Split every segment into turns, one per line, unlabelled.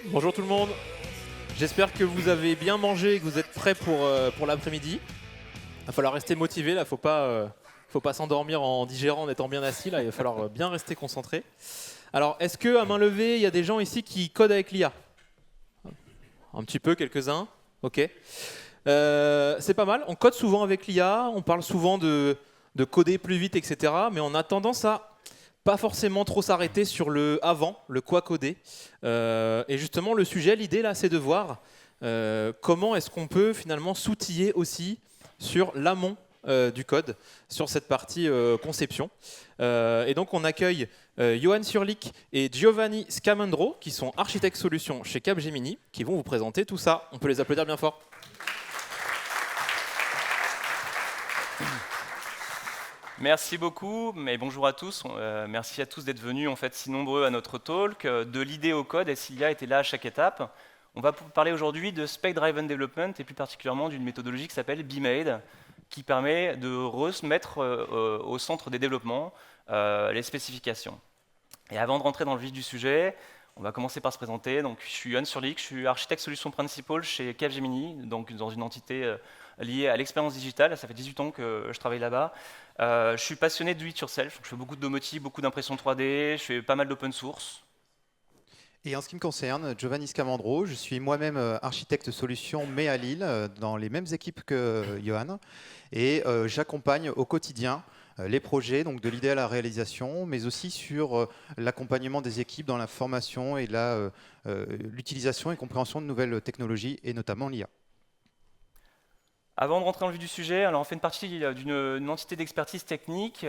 Bonjour tout le monde, j'espère que vous avez bien mangé et que vous êtes prêts pour l'après-midi. Il va falloir rester motivé, là, faut pas s'endormir en digérant, en étant bien assis, là, il va falloir bien rester concentré. Alors, est-ce que à main levée, il y a des gens ici qui codent avec l'IA? Un petit peu, quelques-uns, ok. C'est pas mal, on code souvent avec l'IA, on parle souvent de coder plus vite, etc. Mais on a tendance à pas forcément trop s'arrêter sur le avant, le quoi coder. Et justement, le sujet, l'idée là, c'est de voir comment est-ce qu'on peut finalement s'outiller aussi sur l'amont du code, sur cette partie conception. Et donc, on accueille Johan Surlik et Giovanni Scamandro, qui sont architectes solutions chez Capgemini, qui vont vous présenter tout ça. On peut les applaudir bien fort.
Merci beaucoup, mais bonjour à tous. Merci à tous d'être venus en fait si nombreux à notre talk. De l'idée au code, SIA était là à chaque étape. On va parler aujourd'hui de Spec Driven Development et plus particulièrement d'une méthodologie qui s'appelle BMade, qui permet de remettre au centre des développements les spécifications. Et avant de rentrer dans le vif du sujet, on va commencer par se présenter. Donc, je suis Johan Surlik, je suis architecte solution principal chez Capgemini, donc dans une entité liée à l'expérience digitale. Ça fait 18 ans que je travaille là-bas. Je suis passionné de do it yourself. Je fais beaucoup de domotique, beaucoup d'impression 3D, je fais pas mal d'open source.
Et en ce qui me concerne, Giovanni Scamandro, je suis moi-même architecte solution, mais à Lille, dans les mêmes équipes que Johan. Et j'accompagne au quotidien les projets, donc de l'idée à la réalisation, mais aussi sur l'accompagnement des équipes dans la formation et l'utilisation et compréhension de nouvelles technologies, et notamment l'IA.
Avant de rentrer dans le vif du sujet, alors on fait une partie d'une entité d'expertise technique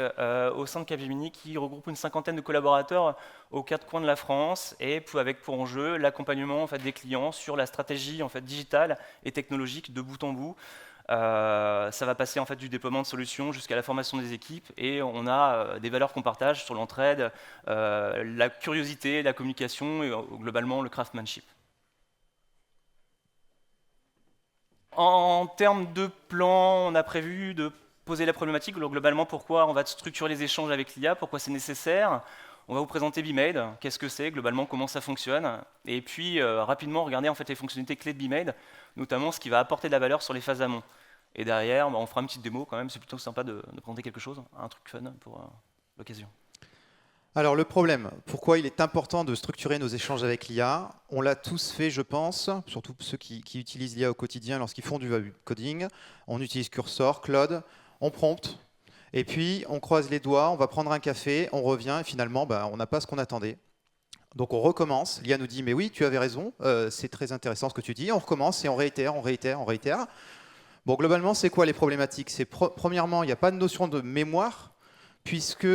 au sein de Capgemini qui regroupe une cinquantaine de collaborateurs aux quatre coins de la France et avec pour enjeu l'accompagnement en fait, des clients sur la stratégie en fait, digitale et technologique de bout en bout. Ça va passer en fait, du déploiement de solutions jusqu'à la formation des équipes et on a des valeurs qu'on partage sur l'entraide, la curiosité, la communication et globalement le craftsmanship. En termes de plan, on a prévu de poser la problématique, globalement pourquoi on va structurer les échanges avec l'IA, pourquoi c'est nécessaire. On va vous présenter BMade, qu'est-ce que c'est, globalement comment ça fonctionne, et puis rapidement regarder en fait, les fonctionnalités clés de BMade, notamment ce qui va apporter de la valeur sur les phases amont. Et derrière, on fera une petite démo quand même, c'est plutôt sympa de présenter quelque chose, un truc fun pour l'occasion.
Alors le problème, pourquoi il est important de structurer nos échanges avec l'IA? On l'a tous fait, je pense, surtout ceux qui utilisent l'IA au quotidien lorsqu'ils font du web coding. On utilise Cursor, Claude, on prompte, et puis on croise les doigts, on va prendre un café, on revient, et finalement, on n'a pas ce qu'on attendait. Donc on recommence, l'IA nous dit « mais oui, tu avais raison, c'est très intéressant ce que tu dis », on recommence et on réitère, on réitère, on réitère. Bon, globalement, c'est quoi les problématiques? C'est premièrement, il n'y a pas de notion de mémoire, puisque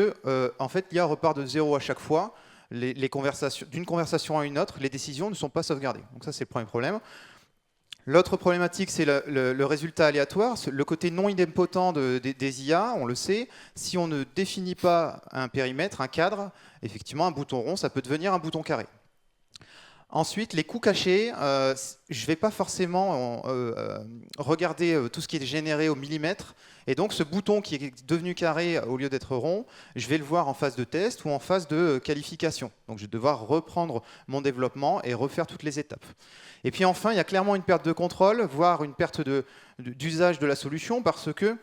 en fait, l'IA repart de zéro à chaque fois. D'une conversation à une autre, les décisions ne sont pas sauvegardées. Donc ça, c'est le premier problème. L'autre problématique, c'est le résultat aléatoire, le côté non idempotent des IA, on le sait. Si on ne définit pas un périmètre, un cadre, effectivement, un bouton rond, ça peut devenir un bouton carré. Ensuite, les coûts cachés, je ne vais pas forcément regarder tout ce qui est généré au millimètre. Et donc, ce bouton qui est devenu carré au lieu d'être rond, je vais le voir en phase de test ou en phase de qualification. Donc, je vais devoir reprendre mon développement et refaire toutes les étapes. Et puis enfin, il y a clairement une perte de contrôle, voire une perte d'usage de la solution, parce que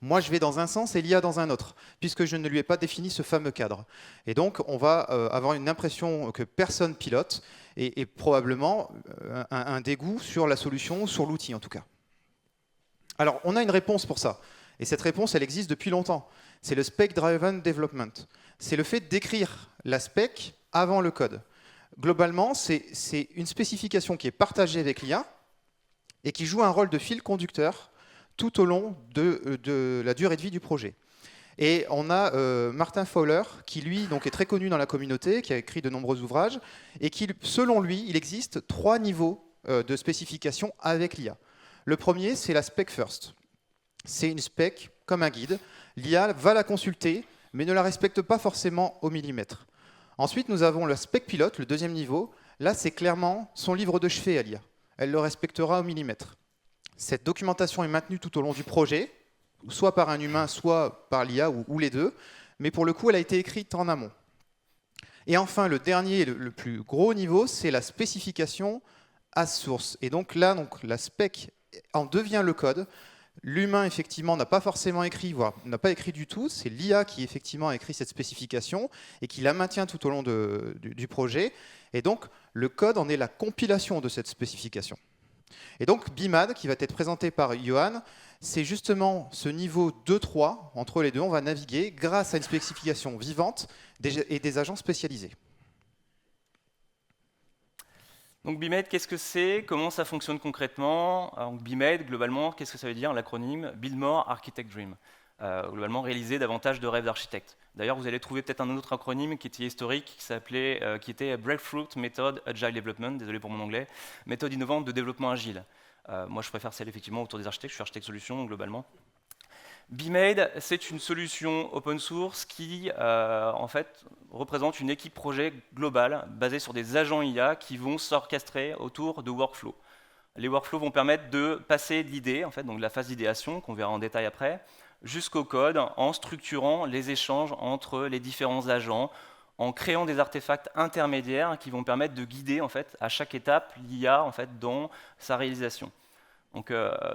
moi, je vais dans un sens et l'IA dans un autre, puisque je ne lui ai pas défini ce fameux cadre. Et donc, on va avoir une impression que personne pilote et probablement un dégoût sur la solution, sur l'outil en tout cas. Alors, on a une réponse pour ça. Et cette réponse, elle existe depuis longtemps. C'est le Spec Driven Development. C'est le fait d'écrire la spec avant le code. Globalement, c'est une spécification qui est partagée avec l'IA et qui joue un rôle de fil conducteur tout au long de la durée de vie du projet. Et on a Martin Fowler, qui lui donc, est très connu dans la communauté, qui a écrit de nombreux ouvrages, et qui, selon lui, il existe 3 niveaux de spécification avec l'IA. Le premier, c'est la spec first. C'est une spec comme un guide. L'IA va la consulter, mais ne la respecte pas forcément au millimètre. Ensuite, nous avons la spec pilote, le deuxième niveau. Là, c'est clairement son livre de chevet à l'IA. Elle le respectera au millimètre. Cette documentation est maintenue tout au long du projet, soit par un humain, soit par l'IA, ou les deux, mais pour le coup, elle a été écrite en amont. Et enfin, le dernier, le plus gros niveau, c'est la spécification à source. Et donc là, la spec en devient le code. L'humain, effectivement, n'a pas forcément écrit, voire n'a pas écrit du tout. C'est l'IA qui, effectivement, a écrit cette spécification et qui la maintient tout au long du projet. Et donc, le code en est la compilation de cette spécification. Et donc, BIMAD, qui va être présenté par Johan, c'est justement ce niveau 2-3, entre les deux, on va naviguer grâce à une spécification vivante et des agents spécialisés.
Donc BIMAID, qu'est-ce que c'est? Comment ça fonctionne concrètement? Donc BIMAID, globalement, qu'est-ce que ça veut dire? L'acronyme Build More Architect Dream. Globalement, réaliser davantage de rêves d'architectes. D'ailleurs, vous allez trouver peut-être un autre acronyme qui était historique, qui était Breakthrough Method Agile Development, désolé pour mon anglais, méthode innovante de développement agile. Moi, je préfère celle effectivement autour des architectes, je suis architecte solution globalement. BIMAID, c'est une solution open source qui, en fait, représente une équipe projet globale basée sur des agents IA qui vont s'orchestrer autour de workflows. Les workflows vont permettre de passer de l'idée, en fait, donc de la phase d'idéation, qu'on verra en détail après, jusqu'au code, en structurant les échanges entre les différents agents, en créant des artefacts intermédiaires qui vont permettre de guider, en fait, à chaque étape l'IA, en fait, dans sa réalisation. Donc,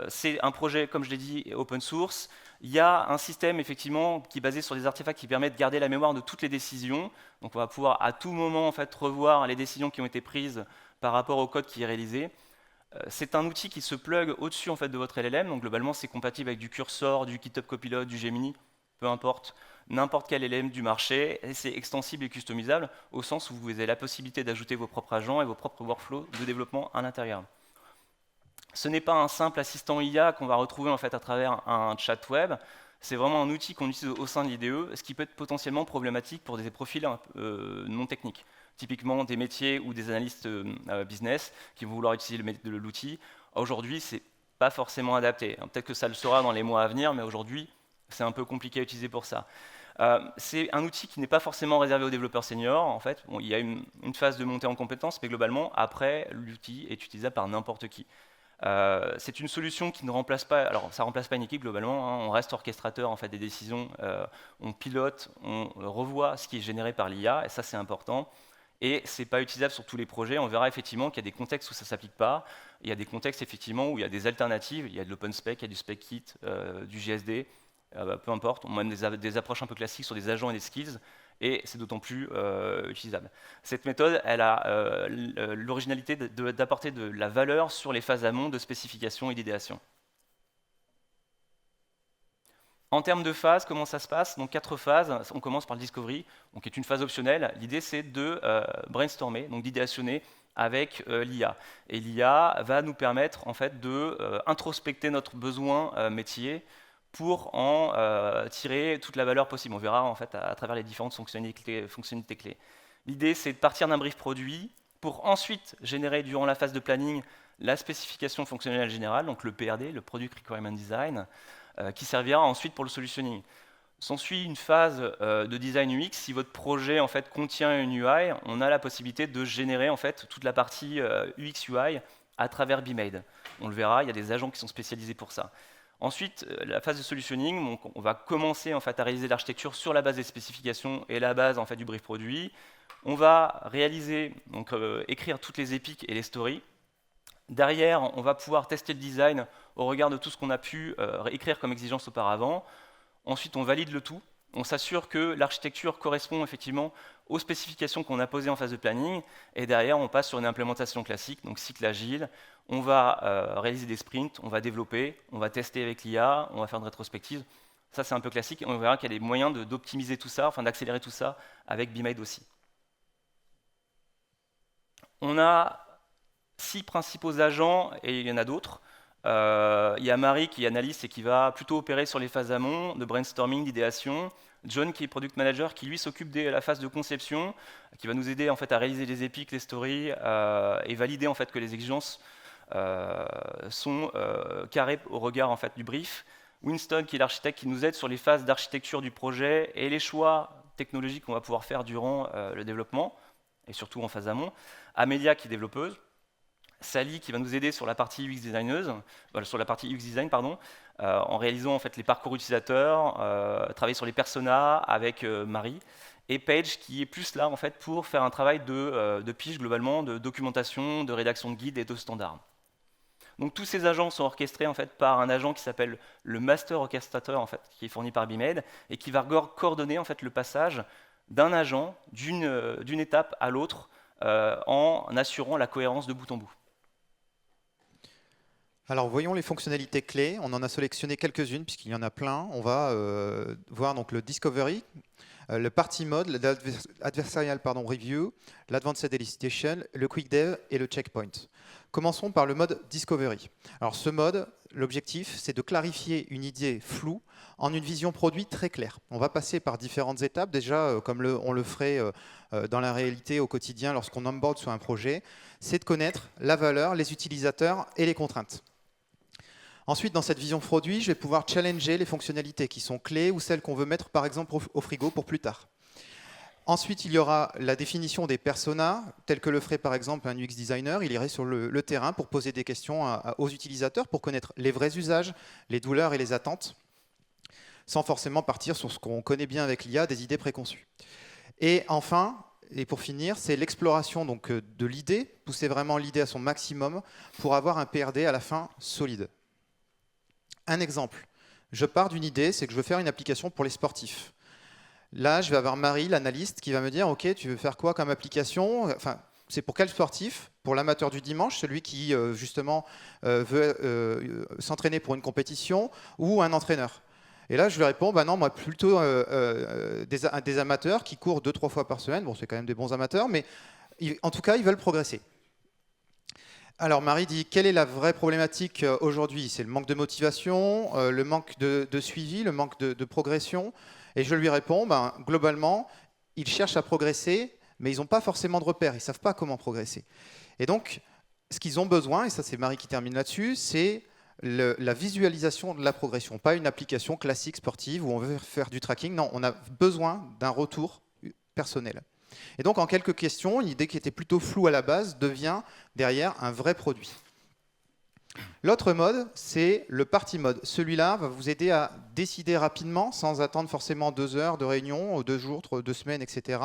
c'est un projet, comme je l'ai dit, open source. Il y a un système effectivement qui est basé sur des artefacts qui permettent de garder la mémoire de toutes les décisions. Donc on va pouvoir à tout moment en fait, revoir les décisions qui ont été prises par rapport au code qui est réalisé. C'est un outil qui se plug au-dessus en fait, de votre LLM. Donc globalement c'est compatible avec du Cursor, du GitHub Copilot, du Gemini, peu importe, n'importe quel LLM du marché. Et c'est extensible et customisable au sens où vous avez la possibilité d'ajouter vos propres agents et vos propres workflows de développement à l'intérieur. Ce n'est pas un simple assistant IA qu'on va retrouver en fait à travers un chat web. C'est vraiment un outil qu'on utilise au sein de l'IDE, ce qui peut être potentiellement problématique pour des profils non techniques. Typiquement des métiers ou des analystes business qui vont vouloir utiliser l'outil. Aujourd'hui, ce n'est pas forcément adapté. Peut-être que ça le sera dans les mois à venir, mais aujourd'hui, c'est un peu compliqué à utiliser pour ça. C'est un outil qui n'est pas forcément réservé aux développeurs seniors. En fait, il y a une phase de montée en compétences, mais globalement, après, l'outil est utilisable par n'importe qui. C'est une solution qui ne remplace pas, alors ça ne remplace pas une équipe globalement, hein, on reste orchestrateur en fait, des décisions, on pilote, on revoit ce qui est généré par l'IA, et ça c'est important. Et ce n'est pas utilisable sur tous les projets, on verra effectivement qu'il y a des contextes où ça ne s'applique pas, il y a des contextes effectivement où il y a des alternatives, il y a de l'OpenSpec, il y a du SpecKit, du GSD, peu importe, on a des approches un peu classiques sur des agents et des skills, et c'est d'autant plus utilisable. Cette méthode, elle a l'originalité d'apporter de la valeur sur les phases amont de spécification et d'idéation. En termes de phases, comment ça se passe? Donc 4 phases. On commence par le discovery, donc qui est une phase optionnelle. L'idée, c'est de brainstormer, donc d'idéationner avec l'IA. Et l'IA va nous permettre en fait, de introspecter notre besoin métier pour en tirer toute la valeur possible. On verra en fait à travers les différentes fonctionnalités clés. L'idée, c'est de partir d'un brief produit pour ensuite générer durant la phase de planning la spécification fonctionnelle générale, donc le PRD, le Product Requirement Design, qui servira ensuite pour le solutionning. S'ensuit une phase de design UX. Si votre projet en fait, contient une UI, on a la possibilité de générer en fait, toute la partie UX UI à travers BIMAID. On le verra, il y a des agents qui sont spécialisés pour ça. Ensuite, la phase de solutioning, donc on va commencer en fait, à réaliser l'architecture sur la base des spécifications et la base en fait, du brief produit. On va réaliser, donc écrire toutes les épiques et les stories. Derrière, on va pouvoir tester le design au regard de tout ce qu'on a pu écrire comme exigence auparavant. Ensuite, on valide le tout. On s'assure que l'architecture correspond effectivement aux spécifications qu'on a posées en phase de planning. Et derrière, on passe sur une implémentation classique, donc cycle agile. On va réaliser des sprints, on va développer, on va tester avec l'IA, on va faire une rétrospective. Ça, c'est un peu classique. Et on verra qu'il y a des moyens d'optimiser tout ça, enfin d'accélérer tout ça avec BIMAID aussi. On a 6 principaux agents, et il y en a d'autres. Il y a Marie qui est analyste et qui va plutôt opérer sur les phases amont, de brainstorming, d'idéation. John qui est product manager, qui lui s'occupe de la phase de conception, qui va nous aider en fait, à réaliser les épiques, les stories, et valider en fait, que les exigences sont carrées au regard en fait, du brief. Winston qui est l'architecte qui nous aide sur les phases d'architecture du projet et les choix technologiques qu'on va pouvoir faire durant le développement, et surtout en phase amont. Amelia qui est développeuse. Sally qui va nous aider sur la partie UX design, en réalisant en fait, les parcours utilisateurs, travailler sur les personas avec Marie, et Page qui est plus là en fait pour faire un travail de pige globalement, de documentation, de rédaction de guides et de standards. Donc tous ces agents sont orchestrés en fait par un agent qui s'appelle le Master Orchestrator en fait, qui est fourni par BIMAID et qui va coordonner en fait le passage d'un agent d'une étape à l'autre en assurant la cohérence de bout en bout.
Alors voyons les fonctionnalités clés. On en a sélectionné quelques-unes puisqu'il y en a plein. On va voir donc le Discovery, le Party Mode, l'Adversarial Review, l'Advanced Elicitation, le Quick Dev et le Checkpoint. Commençons par le mode Discovery. Alors ce mode, l'objectif, c'est de clarifier une idée floue en une vision produit très claire. On va passer par différentes étapes, déjà comme on le ferait dans la réalité au quotidien lorsqu'on onboard sur un projet, c'est de connaître la valeur, les utilisateurs et les contraintes. Ensuite, dans cette vision produit, je vais pouvoir challenger les fonctionnalités qui sont clés ou celles qu'on veut mettre par exemple au frigo pour plus tard. Ensuite, il y aura la définition des personas, tels que le ferait par exemple un UX designer. Il irait sur le terrain pour poser des questions aux utilisateurs, pour connaître les vrais usages, les douleurs et les attentes, sans forcément partir sur ce qu'on connaît bien avec l'IA, des idées préconçues. Et enfin, et pour finir, c'est l'exploration donc de l'idée, pousser vraiment l'idée à son maximum pour avoir un PRD à la fin solide. Un exemple, je pars d'une idée, c'est que je veux faire une application pour les sportifs. Là, je vais avoir Marie, l'analyste, qui va me dire « Ok, tu veux faire quoi comme application ?» Enfin, c'est pour quel sportif? Pour l'amateur du dimanche, celui qui justement veut s'entraîner pour une compétition, ou un entraîneur? Et là, je lui réponds, bah non, moi plutôt des amateurs qui courent 2-3 fois par semaine. Bon, c'est quand même des bons amateurs, mais en tout cas, ils veulent progresser. Alors Marie dit, quelle est la vraie problématique aujourd'hui? C'est le manque de motivation, le manque de suivi, le manque de progression. Et je lui réponds, ben, globalement, ils cherchent à progresser, mais ils n'ont pas forcément de repères, ils ne savent pas comment progresser. Et donc, ce qu'ils ont besoin, et ça c'est Marie qui termine là-dessus, c'est la visualisation de la progression, pas une application classique sportive où on veut faire du tracking. Non, on a besoin d'un retour personnel. Et donc, en quelques questions, une idée qui était plutôt floue à la base devient derrière un vrai produit. L'autre mode, c'est le party mode. Celui-là va vous aider à décider rapidement, sans attendre forcément 2 heures de réunion, 2 jours, 2 semaines, etc.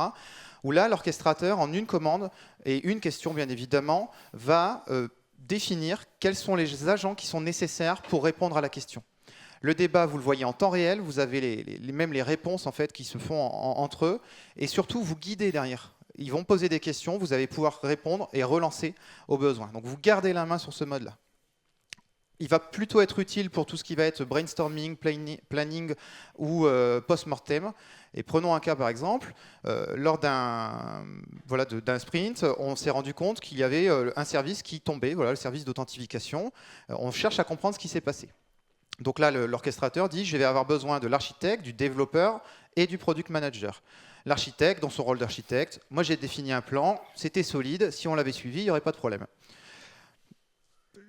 Où là, l'orchestrateur, en une commande et une question, bien évidemment, va définir quels sont les agents qui sont nécessaires pour répondre à la question. Le débat, vous le voyez en temps réel, vous avez même les réponses en fait, qui se font entre eux, et surtout, vous guidez derrière. Ils vont poser des questions, vous allez pouvoir répondre et relancer au besoin. Donc vous gardez la main sur ce mode-là. Il va plutôt être utile pour tout ce qui va être brainstorming, planning ou post-mortem. Et prenons un cas par exemple, lors d'un sprint, on s'est rendu compte qu'il y avait un service qui tombait, le service d'authentification. On cherche à comprendre ce qui s'est passé. Donc là, l'orchestrateur dit, je vais avoir besoin de l'architecte, du développeur et du product manager. L'architecte, dans son rôle d'architecte, moi j'ai défini un plan, c'était solide, si on l'avait suivi, il n'y aurait pas de problème.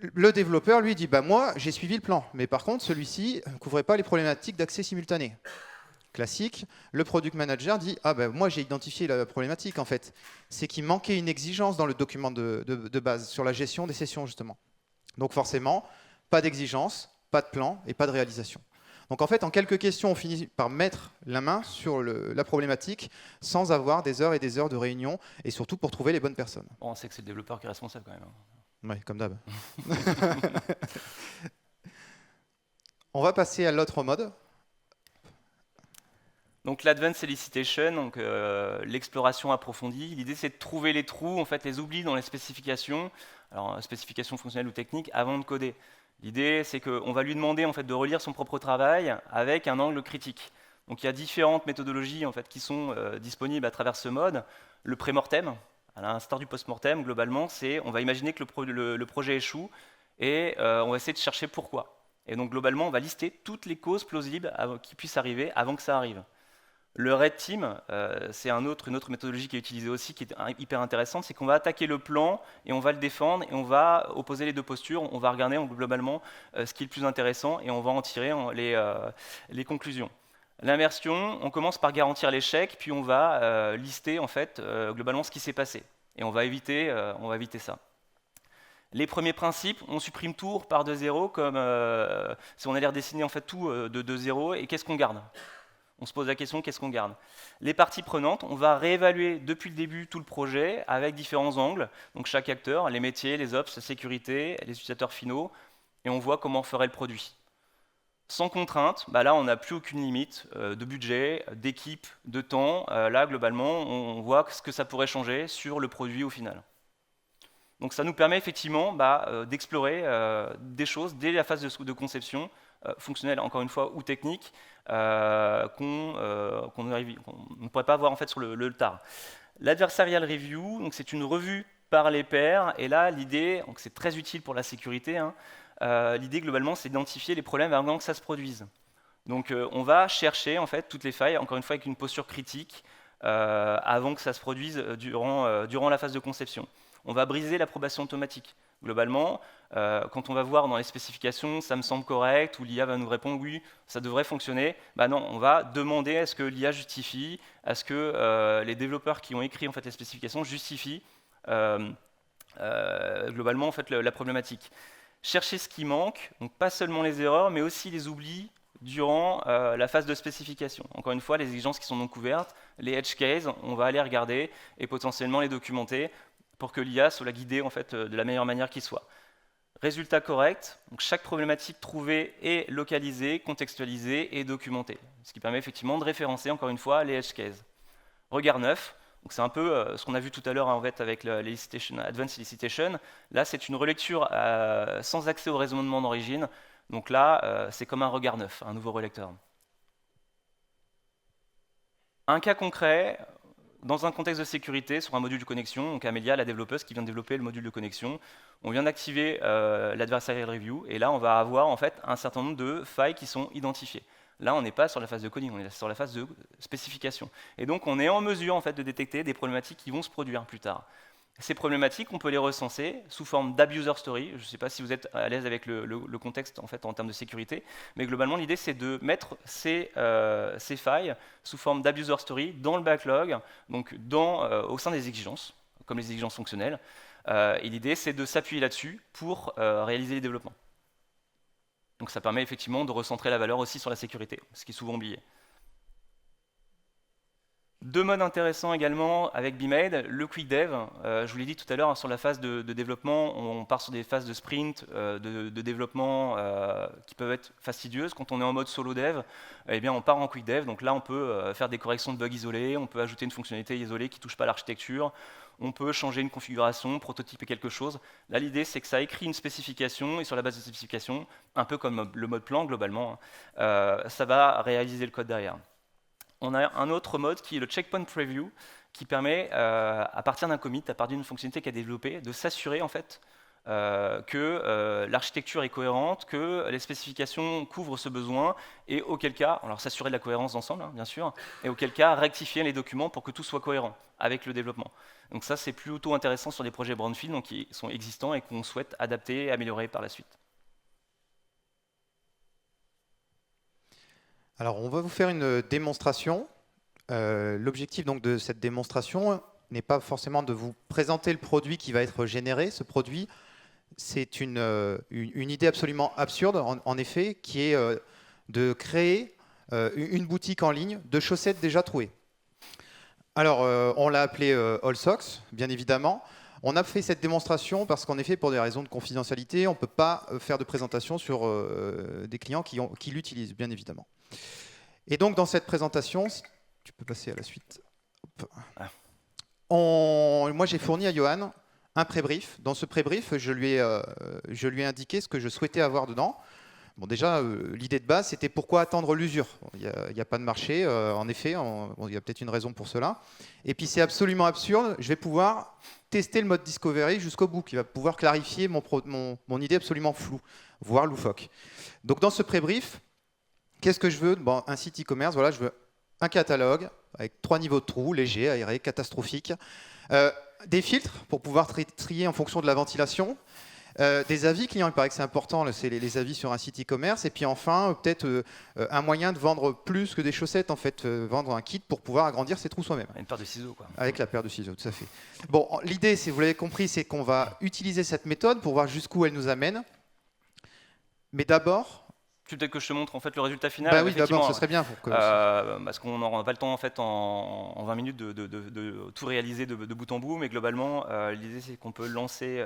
Le développeur, lui, dit, bah, moi j'ai suivi le plan, mais par contre, celui-ci ne couvrait pas les problématiques d'accès simultané. Classique. Le product manager dit, ah ben moi j'ai identifié la problématique en fait. C'est qu'il manquait une exigence dans le document de base sur la gestion des sessions justement. Donc forcément, pas d'exigence, pas de plan et pas de réalisation. Donc en fait, en quelques questions, on finit par mettre la main sur la problématique sans avoir des heures et des heures de réunion et surtout pour trouver les bonnes personnes.
Bon, on sait que c'est le développeur qui est responsable quand même.
Oui, comme d'hab. On va passer à l'autre mode.
Donc l'Advanced Elicitation, donc l'exploration approfondie. L'idée c'est de trouver les trous, en fait les oublis dans les spécifications, alors spécifications fonctionnelles ou techniques, avant de coder. L'idée c'est qu'on va lui demander en fait de relire son propre travail avec un angle critique. Donc il y a différentes méthodologies en fait qui sont disponibles à travers ce mode. Le pré-mortem, à l'instar du post-mortem, globalement, c'est on va imaginer que le projet échoue et on va essayer de chercher pourquoi. Et donc globalement, on va lister toutes les causes plausibles qui puissent arriver avant que ça arrive. Le Red Team, c'est une autre méthodologie qui est utilisée aussi, qui est hyper intéressante, c'est qu'on va attaquer le plan et on va le défendre et on va opposer les deux postures, on va regarder globalement ce qui est le plus intéressant et on va en tirer les conclusions. L'immersion, on commence par garantir l'échec, puis on va lister en fait globalement ce qui s'est passé et on va éviter ça. Les premiers principes, on supprime tout, on repart de zéro, comme si on allait redessiner en fait tout de zéro, et qu'est-ce qu'on garde? On se pose la question, qu'est-ce qu'on garde? Les parties prenantes, on va réévaluer depuis le début tout le projet avec différents angles. Donc chaque acteur, les métiers, les ops, la sécurité, les utilisateurs finaux, et on voit comment on ferait le produit. Sans contrainte, bah là on n'a plus aucune limite de budget, d'équipe, de temps. Là globalement, on voit ce que ça pourrait changer sur le produit au final. Donc ça nous permet effectivement d'explorer des choses dès la phase de conception, fonctionnelle encore une fois ou technique, qu'on ne pourrait pas voir en fait sur le tard. L'adversarial review, c'est une revue par les pairs, et là l'idée, c'est très utile pour la sécurité, hein, l'idée globalement c'est d'identifier les problèmes avant que ça se produise. Donc on va chercher en fait toutes les failles, encore une fois avec une posture critique, avant que ça se produise durant la phase de conception. On va briser l'approbation automatique. Globalement, quand on va voir dans les spécifications, ça me semble correct, ou l'IA va nous répondre oui, ça devrait fonctionner, non, on va demander à ce que l'IA justifie, à ce que les développeurs qui ont écrit en fait, les spécifications justifient globalement en fait, la problématique. Chercher ce qui manque, donc pas seulement les erreurs, mais aussi les oublis durant la phase de spécification. Encore une fois, les exigences qui sont non couvertes, les edge cases, on va aller regarder et potentiellement les documenter pour que l'IA soit guidée en fait, de la meilleure manière qui soit. Résultat correct, donc chaque problématique trouvée est localisée, contextualisée et documentée, ce qui permet effectivement de référencer encore une fois les edge cases. Regard neuf, c'est un peu ce qu'on a vu tout à l'heure en fait, avec Advanced Elicitation. Là, c'est une relecture sans accès au raisonnement d'origine. Donc là, c'est comme un regard neuf, un nouveau relecteur. Un cas concret, dans un contexte de sécurité, sur un module de connexion, donc Amelia, la développeuse qui vient de développer le module de connexion, on vient d'activer l'adversarial review, et là, on va avoir en fait, un certain nombre de failles qui sont identifiées. Là, on n'est pas sur la phase de coding, on est sur la phase de spécification. Et donc, on est en mesure en fait, de détecter des problématiques qui vont se produire plus tard. Ces problématiques, on peut les recenser sous forme d'abuser story. Je ne sais pas si vous êtes à l'aise avec le contexte en, fait, en termes de sécurité, mais globalement, l'idée, c'est de mettre ces failles sous forme d'abuser story dans le backlog, donc au sein des exigences, comme les exigences fonctionnelles. Et l'idée, c'est de s'appuyer là-dessus pour réaliser les développements. Donc ça permet effectivement de recentrer la valeur aussi sur la sécurité, ce qui est souvent oublié. Deux modes intéressants également avec BeMade, le Quick Dev. Je vous l'ai dit tout à l'heure, hein, sur la phase de développement, on part sur des phases de sprint, de développement qui peuvent être fastidieuses. Quand on est en mode solo dev, eh bien, on part en Quick Dev. Donc là, on peut faire des corrections de bugs isolés, on peut ajouter une fonctionnalité isolée qui ne touche pas l'architecture, on peut changer une configuration, prototyper quelque chose. Là, l'idée, c'est que ça écrit une spécification, et sur la base de spécification, un peu comme le mode plan globalement, ça va réaliser le code derrière. On a un autre mode qui est le checkpoint preview, qui permet, à partir d'un commit, à partir d'une fonctionnalité qu'a développée, de s'assurer en fait que l'architecture est cohérente, que les spécifications couvrent ce besoin, et auquel cas, alors s'assurer de la cohérence d'ensemble, hein, bien sûr, et auquel cas rectifier les documents pour que tout soit cohérent avec le développement. Donc ça, c'est plutôt intéressant sur des projets brownfield, donc qui sont existants et qu'on souhaite adapter et améliorer par la suite.
Alors, on va vous faire une démonstration. L'objectif donc de cette démonstration n'est pas forcément de vous présenter le produit qui va être généré. Ce produit, c'est une idée absolument absurde, en effet, qui est de créer une boutique en ligne de chaussettes déjà trouées. Alors, on l'a appelé All Socks, bien évidemment. On a fait cette démonstration parce qu'en effet, pour des raisons de confidentialité, on ne peut pas faire de présentation sur des clients qui l'utilisent, bien évidemment. Et donc, dans cette présentation, si tu peux passer à la suite. Moi, j'ai fourni à Johan un pré-brief. Dans ce pré-brief, je lui ai indiqué ce que je souhaitais avoir dedans. Bon, déjà, l'idée de base, c'était pourquoi attendre l'usure. Il n'y a pas de marché, en effet, il y a peut-être une raison pour cela. Et puis, c'est absolument absurde. Je vais pouvoir tester le mode Discovery jusqu'au bout, qui va pouvoir clarifier mon idée absolument floue, voire loufoque. Donc, dans ce pré-brief, qu'est-ce que je veux? Bon, un site e-commerce, voilà, je veux un catalogue avec 3 niveaux de trous, léger, aéré, catastrophique, des filtres pour pouvoir trier en fonction de la ventilation, des avis clients, il paraît que c'est important, c'est les avis sur un site e-commerce, et puis enfin, peut-être un moyen de vendre plus que des chaussettes, en fait, vendre un kit pour pouvoir agrandir ses trous soi-même.
Une paire de ciseaux, quoi.
Avec la paire de ciseaux, tout à fait. Bon, l'idée, vous l'avez compris, c'est qu'on va utiliser cette méthode pour voir jusqu'où elle nous amène. Mais d'abord,
Peut-être que je te montre en fait le résultat final.
Bah oui,
Effectivement,
d'abord, ce serait bien pour que.
parce qu'on n'aura pas le temps en fait en 20 minutes de tout réaliser de bout en bout, mais globalement, l'idée c'est qu'on peut lancer.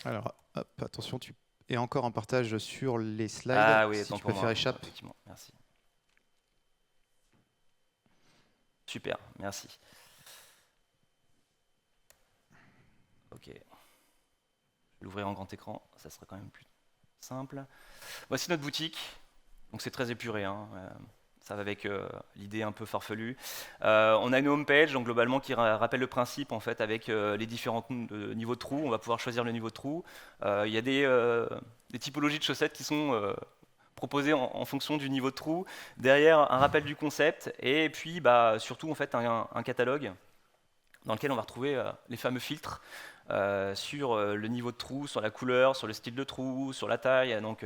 Alors, hop, attention, tu es encore en partage sur les slides.
Ah oui,
si
attends
tu
pour
peux
moi.
faire échappe.
Effectivement, merci. Super, merci. Ok. Je vais l'ouvrir en grand écran, ça sera quand même plus simple. Voici notre boutique. Donc c'est très épuré, hein. Ça va avec l'idée un peu farfelue. On a une home page, donc globalement qui rappelle le principe en fait avec les différents niveaux de trous. On va pouvoir choisir le niveau de trou. Il y a des typologies de chaussettes qui sont proposées en fonction du niveau de trou. Derrière, un rappel du concept et puis surtout en fait un catalogue dans lequel on va retrouver les fameux filtres sur le niveau de trou, sur la couleur, sur le style de trou, sur la taille. Donc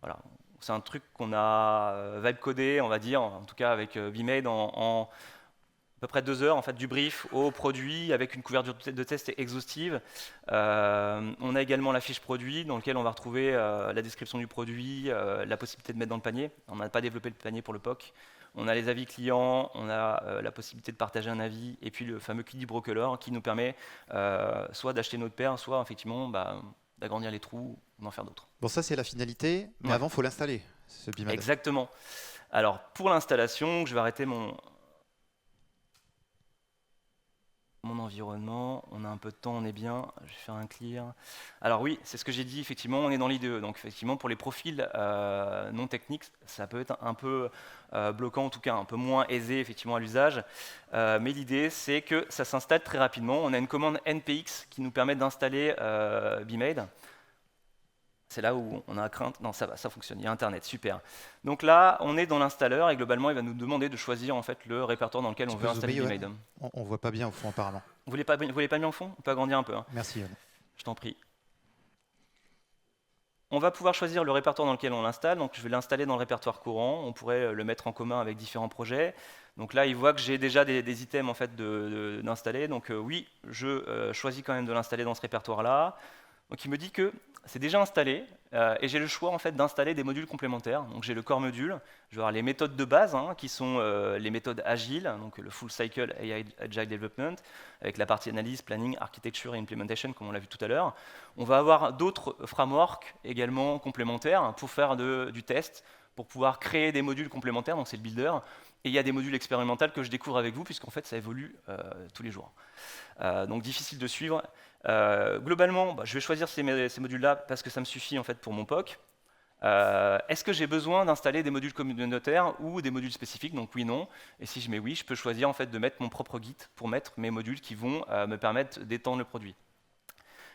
voilà. C'est un truc qu'on a vibe codé, on va dire, en tout cas avec BeeMade en à peu près 2 heures en fait, du brief au produit avec une couverture de test exhaustive. On a également la fiche produit dans laquelle on va retrouver la description du produit, la possibilité de mettre dans le panier. On n'a pas développé le panier pour le POC. On a les avis clients, on a la possibilité de partager un avis et puis le fameux kit brocoleur qui nous permet soit d'acheter notre paire, soit effectivement d'agrandir les trous ou d'en faire d'autres.
Bon, ça, c'est la finalité, mais
Ouais.
avant, il faut l'installer, ce BeeMade.
Exactement. Alors, pour l'installation, je vais arrêter mon environnement. On a un peu de temps, on est bien. Je vais faire un clear. Alors oui, c'est ce que j'ai dit, effectivement, on est dans l'IDE. Donc effectivement, pour les profils non techniques, ça peut être un peu bloquant, en tout cas un peu moins aisé effectivement à l'usage. Mais l'idée, c'est que ça s'installe très rapidement. On a une commande npx qui nous permet d'installer BeeMade. C'est là où on a crainte. Non, ça va, ça fonctionne. Il y a Internet, super. Donc là, on est dans l'installeur et globalement, il va nous demander de choisir en fait le répertoire dans lequel on veut installer BeeMade.
On ne voit pas bien au fond apparemment.
Vous voulez pas mis en fond? On peut agrandir un peu. Hein.
Merci Yann.
Je t'en prie. On va pouvoir choisir le répertoire dans lequel on l'installe. Donc je vais l'installer dans le répertoire courant. On pourrait le mettre en commun avec différents projets. Donc là, il voit que j'ai déjà des items en fait d'installer. Donc oui, je choisis quand même de l'installer dans ce répertoire-là. Donc il me dit que c'est déjà installé et j'ai le choix en fait d'installer des modules complémentaires. Donc j'ai le core module, je vais avoir les méthodes de base qui sont les méthodes agiles, donc le full cycle AI Agile Development avec la partie analyse, planning, architecture et implementation comme on l'a vu tout à l'heure. On va avoir d'autres frameworks également complémentaires pour faire du test, pour pouvoir créer des modules complémentaires, donc c'est le builder. Et il y a des modules expérimentaux que je découvre avec vous puisqu'en fait ça évolue tous les jours. Donc difficile de suivre. Globalement, je vais choisir ces modules-là parce que ça me suffit en fait pour mon POC. Est-ce que j'ai besoin d'installer des modules communautaires ou des modules spécifiques? Donc oui, non. Et si je mets oui, je peux choisir en fait de mettre mon propre Git pour mettre mes modules qui vont me permettre d'étendre le produit.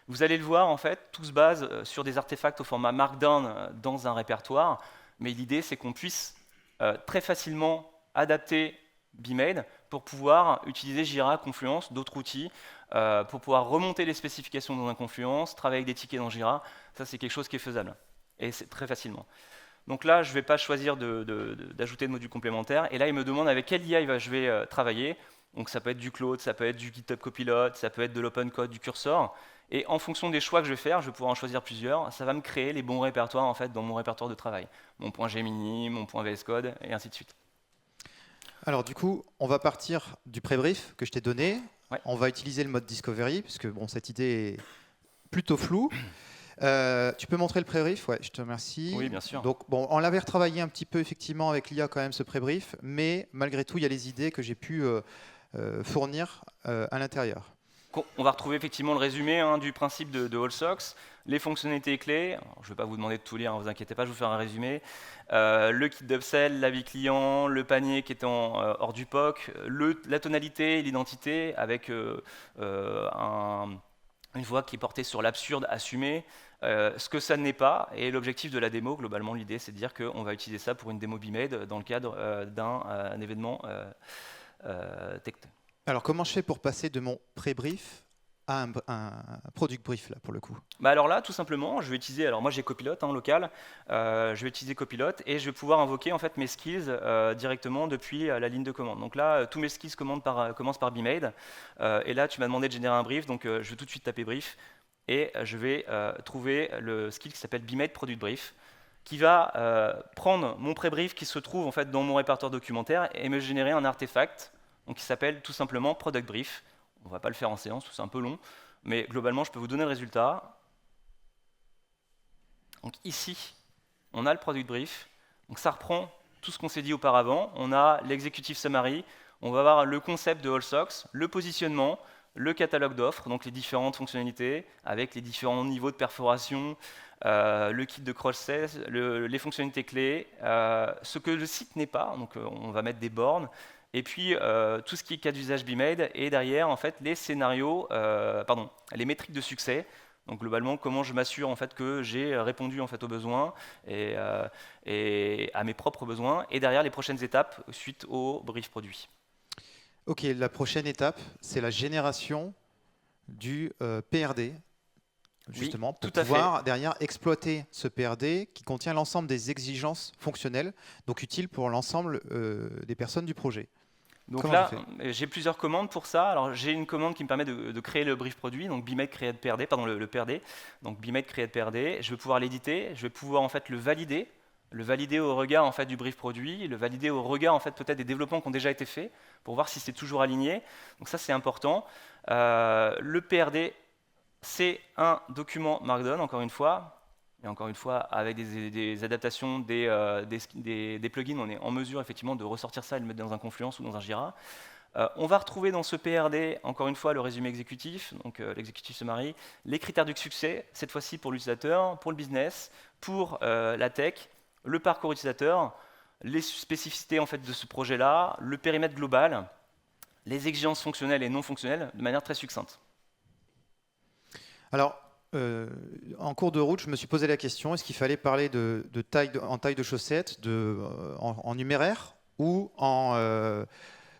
Vous allez le voir, en fait, tout se base sur des artefacts au format Markdown dans un répertoire. Mais l'idée, c'est qu'on puisse très facilement adapter BeeMade pour pouvoir utiliser Jira, Confluence, d'autres outils, pour pouvoir remonter les spécifications dans un Confluence, travailler avec des tickets dans Jira. Ça, c'est quelque chose qui est faisable. Et c'est très facilement. Donc là, je ne vais pas choisir d'ajouter de modules complémentaires. Et là, il me demande avec quelle IA je vais travailler. Donc ça peut être du Claude, ça peut être du GitHub Copilot, ça peut être de l'open code, du cursor. Et en fonction des choix que je vais faire, je vais pouvoir en choisir plusieurs. Ça va me créer les bons répertoires en fait, dans mon répertoire de travail. Mon point Gemini, mon point VS Code, et ainsi de suite.
Alors du coup, on va partir du pré-brief que je t'ai donné.
Ouais.
On va utiliser le mode Discovery, puisque bon, cette idée est plutôt floue. Tu peux montrer le pré-brief? Ouais, je te remercie.
Oui, bien sûr.
Donc, bon, on l'avait retravaillé un petit peu effectivement avec l'IA quand même, ce pré-brief, mais malgré tout, il y a les idées que j'ai pu fournir à l'intérieur.
On va retrouver effectivement le résumé du principe de AllSox, les fonctionnalités clés. Alors, je ne vais pas vous demander de tout lire, ne vous inquiétez pas, je vais vous faire un résumé. Le kit d'upsell, l'avis client, le panier qui est hors du POC, la tonalité, l'identité, avec une voix qui est portée sur l'absurde assumé, ce que ça n'est pas, et l'objectif de la démo, globalement, l'idée, c'est de dire qu'on va utiliser ça pour une démo BeeMade dans le cadre d'un événement tech.
Alors, comment je fais pour passer de mon pré-brief à un product brief, là, pour le coup?
Alors là, tout simplement, je vais utiliser, alors moi j'ai Copilot local, je vais utiliser Copilot et je vais pouvoir invoquer en fait mes skills directement depuis la ligne de commande. Donc là, tous mes skills commencent par BeeMade, et là tu m'as demandé de générer un brief, donc je vais tout de suite taper brief, et je vais trouver le skill qui s'appelle BeeMade Product Brief, qui va prendre mon pré-brief qui se trouve en fait dans mon répertoire documentaire et me générer un artefact donc, qui s'appelle tout simplement product brief. On ne va pas le faire en séance, c'est un peu long, mais globalement, je peux vous donner le résultat. Donc ici, on a le product brief. Donc ça reprend tout ce qu'on s'est dit auparavant. On a l'executive summary, on va avoir le concept de AllSox, le positionnement, le catalogue d'offres, donc les différentes fonctionnalités avec les différents niveaux de perforation, le kit de cross-sell, les fonctionnalités clés, ce que le site n'est pas, donc on va mettre des bornes, et puis tout ce qui est cas d'usage BeMade, et derrière en fait les scénarios, les métriques de succès. Donc globalement, comment je m'assure en fait que j'ai répondu en fait aux besoins et à mes propres besoins, et derrière les prochaines étapes suite au brief produit.
Ok, la prochaine étape, c'est la génération du PRD, justement, pour pouvoir derrière exploiter ce PRD qui contient l'ensemble des exigences fonctionnelles, donc utiles pour l'ensemble des personnes du projet.
Donc là, j'ai plusieurs commandes pour ça. Alors j'ai une commande qui me permet de créer le brief produit, donc BeMade create PRD, pardon, le PRD. Donc BeMade create PRD, je vais pouvoir l'éditer, je vais pouvoir en fait le valider au regard en fait du brief produit, le valider au regard en fait peut-être des développements qui ont déjà été faits pour voir si c'est toujours aligné. Donc ça c'est important. Le PRD, c'est un document Markdown encore une fois. Et encore une fois, avec des adaptations, des plugins, on est en mesure effectivement de ressortir ça et de le mettre dans un Confluence ou dans un Jira. On va retrouver dans ce PRD, encore une fois, le résumé exécutif, donc l'executive summary, les critères du succès, cette fois-ci pour l'utilisateur, pour le business, pour la tech, le parcours utilisateur, les spécificités en fait, de ce projet-là, le périmètre global, les exigences fonctionnelles et non fonctionnelles, de manière très succincte.
Alors, en cours de route, je me suis posé la question, est-ce qu'il fallait parler de en taille de chaussette, en numéraire ou en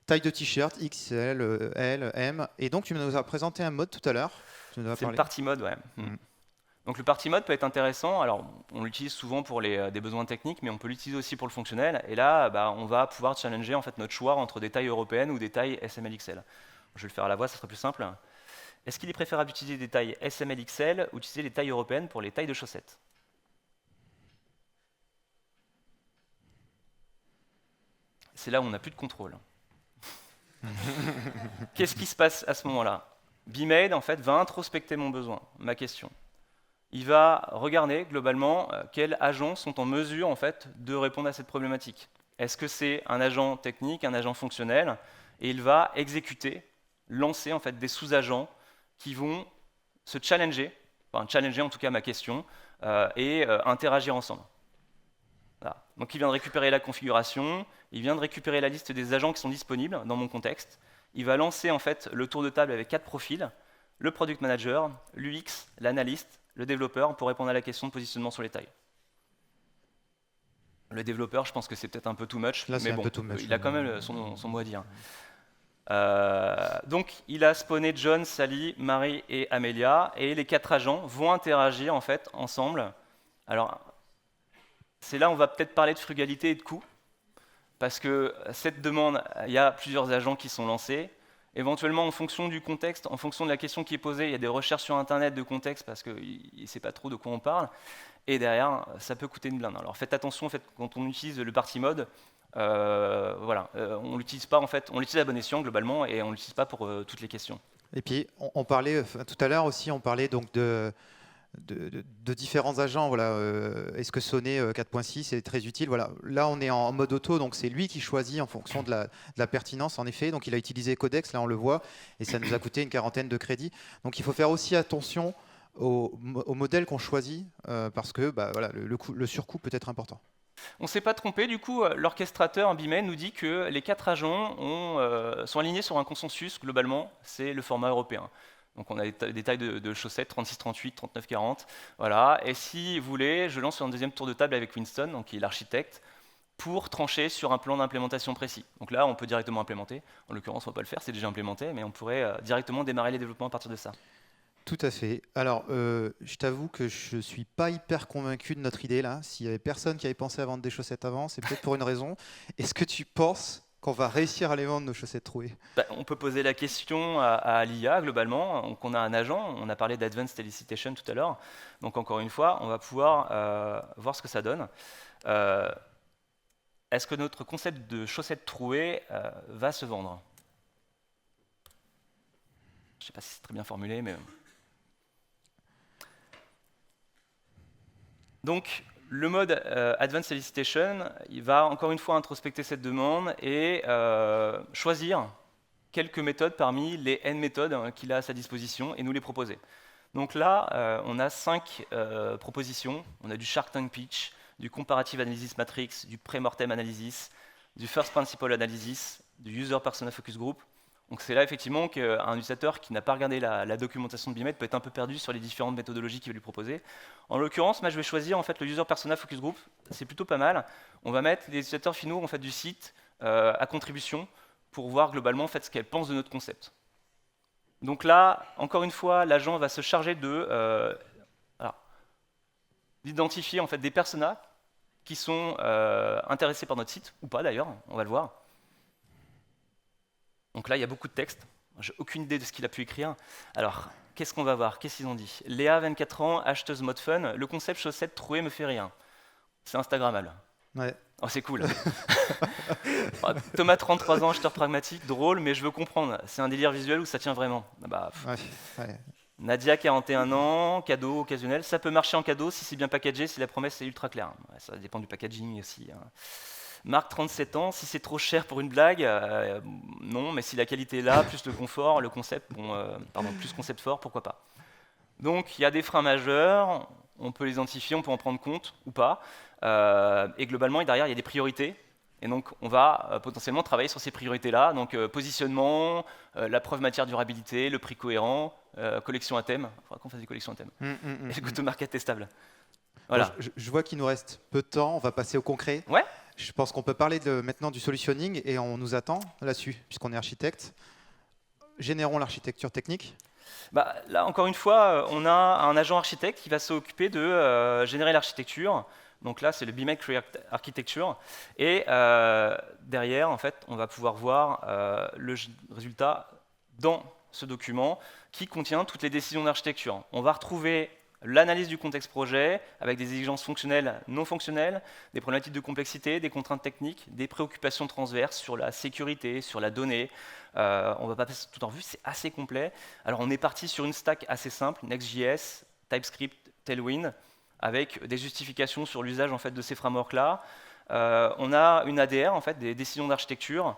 taille de t-shirt, XL, L, M. Et donc, tu nous as présenté un mode tout à l'heure.
C'est le party mode, ouais. Donc le party mode peut être intéressant. Alors, on l'utilise souvent pour des besoins techniques, mais on peut l'utiliser aussi pour le fonctionnel. Et là, on va pouvoir challenger en fait, notre choix entre des tailles européennes ou des tailles SML/XL. Je vais le faire à la voix, ça sera plus simple. Est-ce qu'il est préférable d'utiliser des tailles SML/XL ou d'utiliser les tailles européennes pour les tailles de chaussettes? C'est là où on n'a plus de contrôle. Qu'est-ce qui se passe à ce moment-là? BeMade, en fait, va introspecter mon besoin, ma question. Il va regarder, globalement, quels agents sont en mesure, en fait, de répondre à cette problématique. Est-ce que c'est un agent technique, un agent fonctionnel? Et il va exécuter, lancer, en fait, des sous-agents qui vont se challenger, enfin challenger en tout cas ma question, et interagir ensemble. Voilà. Donc il vient de récupérer la configuration, il vient de récupérer la liste des agents qui sont disponibles dans mon contexte, il va lancer en fait le tour de table avec 4 profils, le product manager, l'UX, l'analyste, le développeur, pour répondre à la question de positionnement sur les tailles. Le développeur, je pense que c'est peut-être un peu too much,
là,
mais bon, il a quand même son mot à dire. Donc, il a spawné John, Sally, Marie et Amelia, et les 4 agents vont interagir en fait ensemble. Alors, c'est là où on va peut-être parler de frugalité et de coût, parce que cette demande, il y a plusieurs agents qui sont lancés. Éventuellement, en fonction du contexte, en fonction de la question qui est posée, il y a des recherches sur Internet de contexte parce qu'il ne sait pas trop de quoi on parle. Et derrière, ça peut coûter une blinde. Alors, faites attention en fait, quand on utilise le party mode. On l'utilise pas en fait, on l'utilise à bon escient globalement et on l'utilise pas pour toutes les questions.
Et puis on parlait tout à l'heure aussi, on parlait donc de différents agents. Voilà, est-ce que Sonnet 4.6 est très utile? Voilà, là on est en mode auto, donc c'est lui qui choisit en fonction de la pertinence en effet. Donc il a utilisé Codex, là on le voit, et ça nous a coûté une 40aine de crédits. Donc il faut faire aussi attention au modèle qu'on choisit parce que voilà, le surcoût peut être important.
On ne s'est pas trompé, du coup, l'orchestrateur BeMade nous dit que les 4 agents sont alignés sur un consensus, globalement, c'est le format européen. Donc on a des tailles de chaussettes, 36, 38, 39, 40, voilà. Et si vous voulez, je lance un deuxième tour de table avec Winston, donc qui est l'architecte, pour trancher sur un plan d'implémentation précis. Donc là, on peut directement implémenter. En l'occurrence, on ne va pas le faire, c'est déjà implémenté, mais on pourrait directement démarrer les développements à partir de ça.
Tout à fait. Alors, je t'avoue que je ne suis pas hyper convaincu de notre idée là. S'il y avait personne qui avait pensé à vendre des chaussettes avant, c'est peut-être pour une raison. Est-ce que tu penses qu'on va réussir à les vendre, nos chaussettes trouées?
On peut poser la question à l'IA globalement. Donc, on a un agent, on a parlé d'Advanced Elicitation tout à l'heure. Donc encore une fois, on va pouvoir voir ce que ça donne. Est-ce que notre concept de chaussettes trouées va se vendre? Je ne sais pas si c'est très bien formulé, mais... Donc, le mode Advanced Elicitation, il va encore une fois introspecter cette demande et choisir quelques méthodes parmi les N méthodes qu'il a à sa disposition et nous les proposer. Donc là, on a 5 propositions. On a du Shark Tank Pitch, du Comparative Analysis Matrix, du Pre-Mortem Analysis, du First Principle Analysis, du User Persona Focus Group. Donc c'est là effectivement qu'un utilisateur qui n'a pas regardé la documentation de BIMED peut être un peu perdu sur les différentes méthodologies qu'il va lui proposer. En l'occurrence, moi je vais choisir en fait le User Persona Focus Group, c'est plutôt pas mal. On va mettre les utilisateurs finaux en fait, du site à contribution pour voir globalement en fait, ce qu'elles pensent de notre concept. Donc là, encore une fois, l'agent va se charger d'identifier en fait, des personas qui sont intéressés par notre site, ou pas d'ailleurs, on va le voir. Donc là, il y a beaucoup de texte. J'ai aucune idée de ce qu'il a pu écrire. Alors, qu'est-ce qu'on va voir? Qu'est-ce qu'ils ont dit? Léa, 24 ans, acheteuse mode fun. Le concept chaussette trouée me fait rien. C'est Instagrammable.
Ouais.
Oh, c'est cool. Thomas, 33 ans, acheteur pragmatique, drôle, mais je veux comprendre. C'est un délire visuel ou ça tient vraiment?
Ouais.
Nadia, 41 ans, cadeau occasionnel. Ça peut marcher en cadeau si c'est bien packagé, si la promesse est ultra claire. Ouais, ça dépend du packaging aussi. Marc, 37 ans, si c'est trop cher pour une blague, non, mais si la qualité est là, plus le confort, le concept, plus concept fort, pourquoi pas. Donc il y a des freins majeurs, on peut les identifier, on peut en prendre compte ou pas, et globalement derrière il y a des priorités, et donc on va potentiellement travailler sur ces priorités-là, donc positionnement, la preuve matière durabilité, le prix cohérent, collection à thème, il faudra qu'on fasse des collections à thème, et le go-to-market testable. Voilà.
Bon, je vois qu'il nous reste peu de temps, on va passer au concret.
Ouais.
Je pense qu'on peut parler maintenant du solutioning et on nous attend là-dessus, puisqu'on est architecte. Générons l'architecture technique.
Là, encore une fois, on a un agent architecte qui va s'occuper de générer l'architecture. Donc là, c'est le BIMED Create Architecture. Et derrière, en fait, on va pouvoir voir le résultat dans ce document qui contient toutes les décisions d'architecture. On va retrouver l'analyse du contexte projet avec des exigences fonctionnelles, non fonctionnelles, des problématiques de complexité, des contraintes techniques, des préoccupations transverses sur la sécurité, sur la donnée. On ne va pas passer tout en revue, c'est assez complet. Alors on est parti sur une stack assez simple, Next.js, TypeScript, Tailwind, avec des justifications sur l'usage en fait, de ces frameworks-là. On a une ADR, en fait, des décisions d'architecture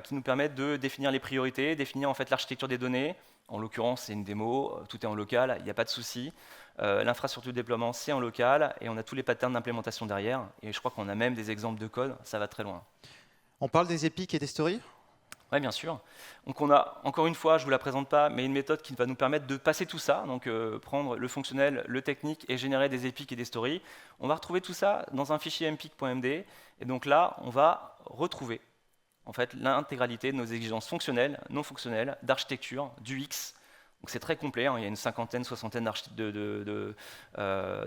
qui nous permettent de définir les priorités, définir en fait, l'architecture des données. En l'occurrence, c'est une démo, tout est en local, il n'y a pas de souci. L'infrastructure de déploiement, c'est en local, et on a tous les patterns d'implémentation derrière. Et je crois qu'on a même des exemples de code, ça va très loin.
On parle des epics et des stories?
Oui, bien sûr. Donc on a, encore une fois, je ne vous la présente pas, mais une méthode qui va nous permettre de passer tout ça, donc prendre le fonctionnel, le technique et générer des epics et des stories. On va retrouver tout ça dans un fichier mpic.md, et donc là, on va retrouver en fait, l'intégralité de nos exigences fonctionnelles, non fonctionnelles, d'architecture, d'UX. Donc c'est très complet, hein, il y a une cinquantaine, soixantaine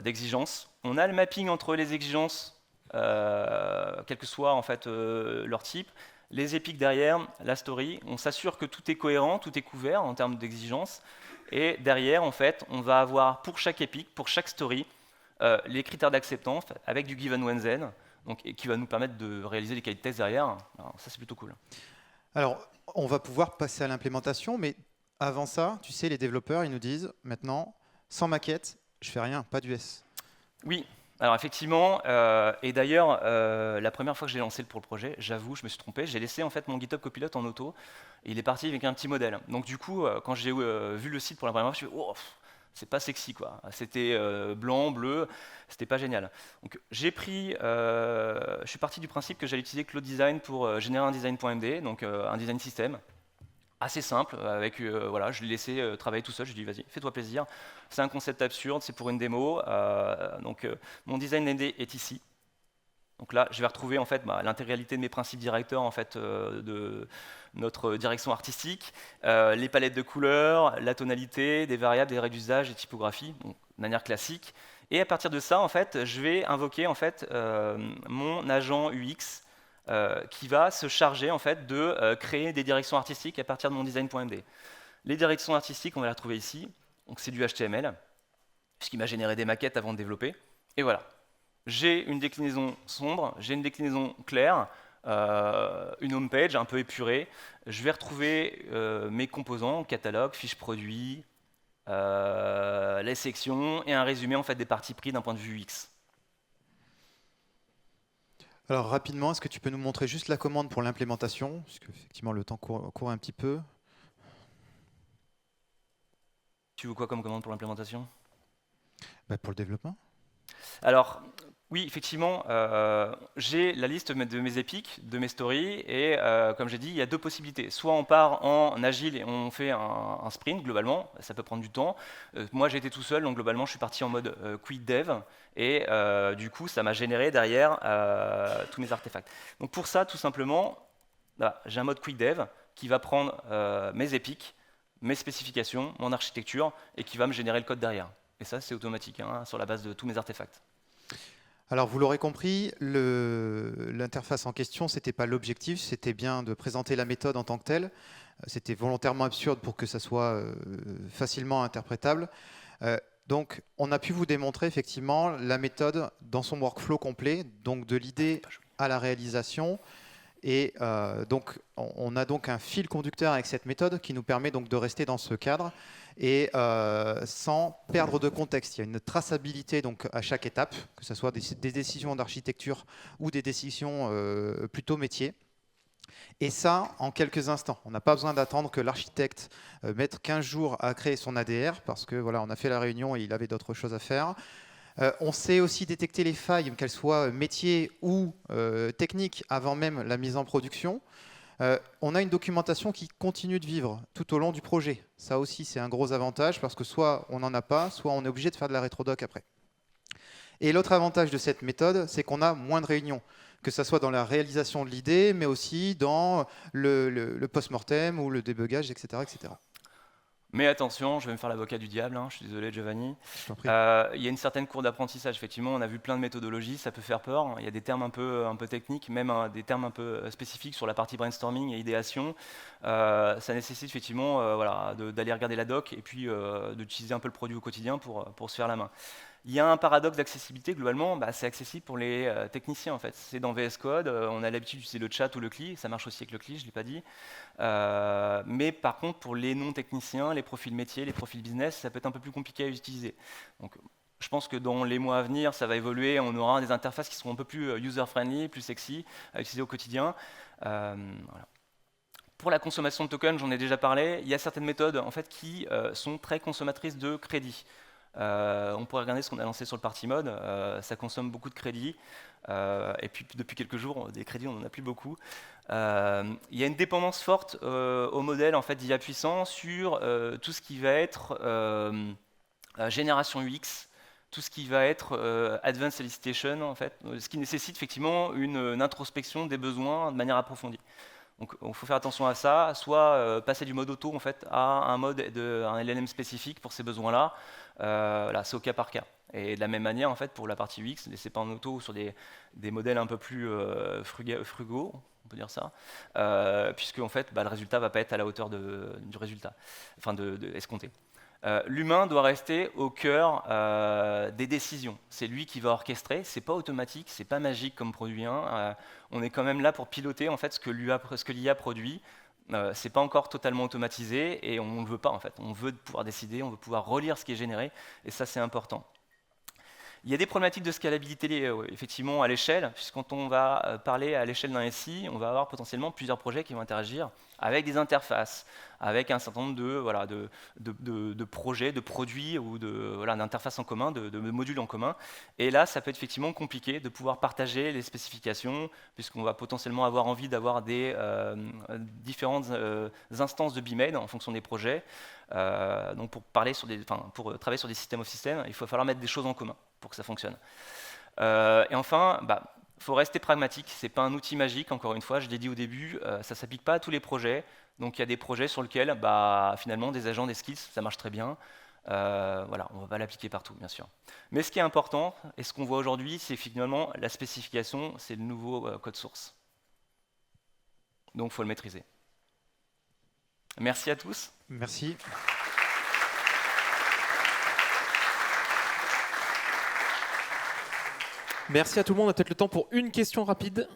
d'exigences. On a le mapping entre les exigences, quel que soit en fait, leur type, les epics derrière, la story. On s'assure que tout est cohérent, tout est couvert en termes d'exigences. Et derrière, en fait, on va avoir pour chaque epic, pour chaque story, les critères d'acceptance avec du given when then. Donc, et qui va nous permettre de réaliser les qualités tests derrière. Alors, ça, c'est plutôt cool.
Alors, on va pouvoir passer à l'implémentation, mais avant ça, tu sais, les développeurs, ils nous disent maintenant, sans maquette, je fais rien, pas d'US.
Oui, alors effectivement, et d'ailleurs, la première fois que j'ai lancé pour le projet, j'avoue, je me suis trompé, j'ai laissé en fait mon GitHub Copilot en auto, et il est parti avec un petit modèle. Donc du coup, quand j'ai vu le site pour la première fois, je me suis dit, oh, c'est pas sexy quoi. C'était blanc, bleu, c'était pas génial. Donc j'ai pris, je suis parti du principe que j'allais utiliser Cloud Design pour générer un design.md, donc un design system assez simple. Avec voilà, je l'ai laissé travailler tout seul. Je lui ai dit vas-y, fais-toi plaisir. C'est un concept absurde, c'est pour une démo. Donc mon design.md est ici. Donc là, je vais retrouver en fait l'intégralité de mes principes directeurs en fait de notre direction artistique, les palettes de couleurs, la tonalité, des variables, des règles d'usage, des typographies, donc, de manière classique. Et à partir de ça, en fait, je vais invoquer en fait mon agent UX qui va se charger en fait de créer des directions artistiques à partir de mon design.md. Les directions artistiques, on va les retrouver ici. Donc c'est du HTML, puisqu'il m'a généré des maquettes avant de développer. Et voilà. J'ai une déclinaison sombre, j'ai une déclinaison claire, une home page un peu épurée. Je vais retrouver mes composants, catalogue, fiche produit, les sections et un résumé en fait des parties pris d'un point de vue UX.
Alors rapidement, est-ce que tu peux nous montrer juste la commande pour l'implémentation, puisque effectivement le temps court un petit peu.
Tu veux quoi comme commande pour l'implémentation?
Pour le développement.
Alors, oui, effectivement, j'ai la liste de mes épiques, de mes stories, et comme j'ai dit, il y a deux possibilités. Soit on part en agile et on fait un sprint, globalement, ça peut prendre du temps. Moi, j'ai été tout seul, donc globalement, je suis parti en mode quick dev, et du coup, ça m'a généré derrière tous mes artefacts. Donc pour ça, tout simplement, là, j'ai un mode quick dev qui va prendre mes épiques, mes spécifications, mon architecture, et qui va me générer le code derrière. Et ça, c'est automatique, hein, sur la base de tous mes artefacts.
Alors vous l'aurez compris, l'interface en question, ce n'était pas l'objectif, c'était bien de présenter la méthode en tant que telle. C'était volontairement absurde pour que ça soit facilement interprétable. Donc on a pu vous démontrer effectivement la méthode dans son workflow complet, donc de l'idée à la réalisation. Et donc on a donc un fil conducteur avec cette méthode qui nous permet donc de rester dans ce cadre et sans perdre de contexte. Il y a une traçabilité donc à chaque étape, que ce soit des décisions d'architecture ou des décisions plutôt métier. Et ça, en quelques instants. On n'a pas besoin d'attendre que l'architecte mette 15 jours à créer son ADR, parce que voilà, on a fait la réunion et il avait d'autres choses à faire. On sait aussi détecter les failles, qu'elles soient métiers ou techniques, avant même la mise en production. On a une documentation qui continue de vivre tout au long du projet. Ça aussi, c'est un gros avantage, parce que soit on n'en a pas, soit on est obligé de faire de la rétrodoc après. Et l'autre avantage de cette méthode, c'est qu'on a moins de réunions, que ce soit dans la réalisation de l'idée, mais aussi dans le post-mortem ou le débugage, etc., etc.
Mais attention, je vais me faire l'avocat du diable, hein, je suis désolé Giovanni.
Je t'en prie.
Il y a une certaine courbe d'apprentissage, effectivement, on a vu plein de méthodologies, ça peut faire peur. Il y a des termes un peu techniques, même des termes un peu spécifiques sur la partie brainstorming et idéation. Ça nécessite effectivement voilà, d'aller regarder la doc et puis d'utiliser un peu le produit au quotidien pour se faire la main. Il y a un paradoxe d'accessibilité, globalement, c'est accessible pour les techniciens en fait. C'est dans VS Code, on a l'habitude d'utiliser le chat ou le CLI, ça marche aussi avec le CLI, je ne l'ai pas dit. Mais par contre, pour les non-techniciens, les profils métiers, les profils business, ça peut être un peu plus compliqué à utiliser. Donc, je pense que dans les mois à venir, ça va évoluer, on aura des interfaces qui seront un peu plus user-friendly, plus sexy, à utiliser au quotidien. Voilà. Pour la consommation de tokens, j'en ai déjà parlé, il y a certaines méthodes en fait, qui sont très consommatrices de crédit. On pourrait regarder ce qu'on a lancé sur le party mode, ça consomme beaucoup de crédits, et puis depuis quelques jours, des crédits on n'en a plus beaucoup. Il y a une dépendance forte au modèle en fait, d'IA puissant sur tout ce qui va être génération UX, tout ce qui va être advanced solicitation, en fait, ce qui nécessite effectivement une introspection des besoins de manière approfondie. Donc il faut faire attention à ça, soit passer du mode auto en fait, à un LLM spécifique pour ces besoins-là. Là, c'est au cas par cas. Et de la même manière, en fait, pour la partie UX, laissez pas en auto ou sur des modèles un peu plus frugaux, on peut dire ça, puisque en fait, le résultat ne va pas être à la hauteur du résultat, enfin escompté. L'humain doit rester au cœur des décisions. C'est lui qui va orchestrer. C'est pas automatique, c'est pas magique comme produit. On est quand même là pour piloter en fait ce que l'IA produit. C'est pas encore totalement automatisé et on ne le veut pas en fait. On veut pouvoir décider, on veut pouvoir relire ce qui est généré et ça c'est important. Il y a des problématiques de scalabilité effectivement à l'échelle, puisque quand on va parler à l'échelle d'un SI, on va avoir potentiellement plusieurs projets qui vont interagir avec des interfaces, avec un certain nombre de projets, de produits ou d'interfaces en commun, de modules en commun. Et là, ça peut être effectivement compliqué de pouvoir partager les spécifications, puisqu'on va potentiellement avoir envie d'avoir des différentes instances de BIMAID en fonction des projets. Donc pour travailler sur des systèmes of systems, il faut falloir mettre des choses en commun pour que ça fonctionne. Et enfin, il faut rester pragmatique, ce n'est pas un outil magique, encore une fois, je l'ai dit au début, ça ne s'applique pas à tous les projets. Donc il y a des projets sur lesquels finalement des agents, des skills, ça marche très bien. Voilà, on ne va pas l'appliquer partout, bien sûr. Mais ce qui est important, et ce qu'on voit aujourd'hui, c'est finalement la spécification, c'est le nouveau code source. donc il faut le maîtriser. Merci à tous.
Merci.
Merci à tout le monde. On a peut-être le temps pour une question rapide.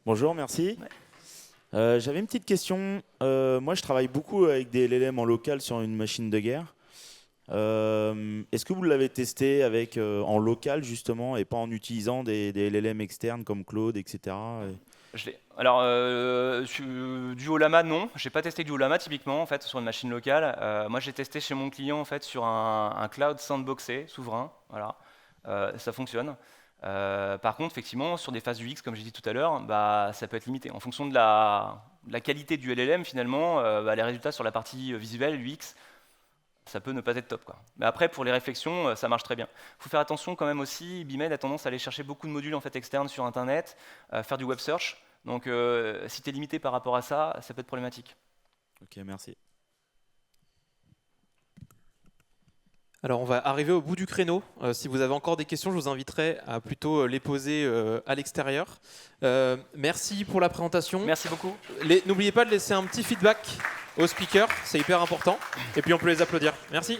Bonjour, merci. J'avais une petite question. Moi, je travaille beaucoup avec des LLM en local sur une machine de guerre. Est-ce que vous l'avez testé avec, en local, justement, et pas en utilisant des LLM externes comme Claude, etc.
Alors, Duolama, non. Je n'ai pas testé Duolama typiquement en fait, sur une machine locale. Moi, j'ai testé chez mon client en fait, sur un cloud sandboxé, souverain. Voilà. Ça fonctionne. Par contre, effectivement, sur des phases UX, comme j'ai dit tout à l'heure, bah, ça peut être limité. En fonction de la qualité du LLM, finalement, bah, les résultats sur la partie visuelle, UX, ça peut ne pas être top, quoi. Mais après, pour les réflexions, ça marche très bien. Il faut faire attention quand même aussi, BIMED a tendance à aller chercher beaucoup de modules en fait, externes sur Internet, faire du web search. Donc si tu es limité par rapport à ça, ça peut être problématique.
Ok, merci.
Alors on va arriver au bout du créneau. Si vous avez encore des questions, je vous inviterai à plutôt les poser à l'extérieur. Merci pour la présentation.
Merci beaucoup.
N'oubliez pas de laisser un petit feedback aux speakers, c'est hyper important. Et puis on peut les applaudir. Merci.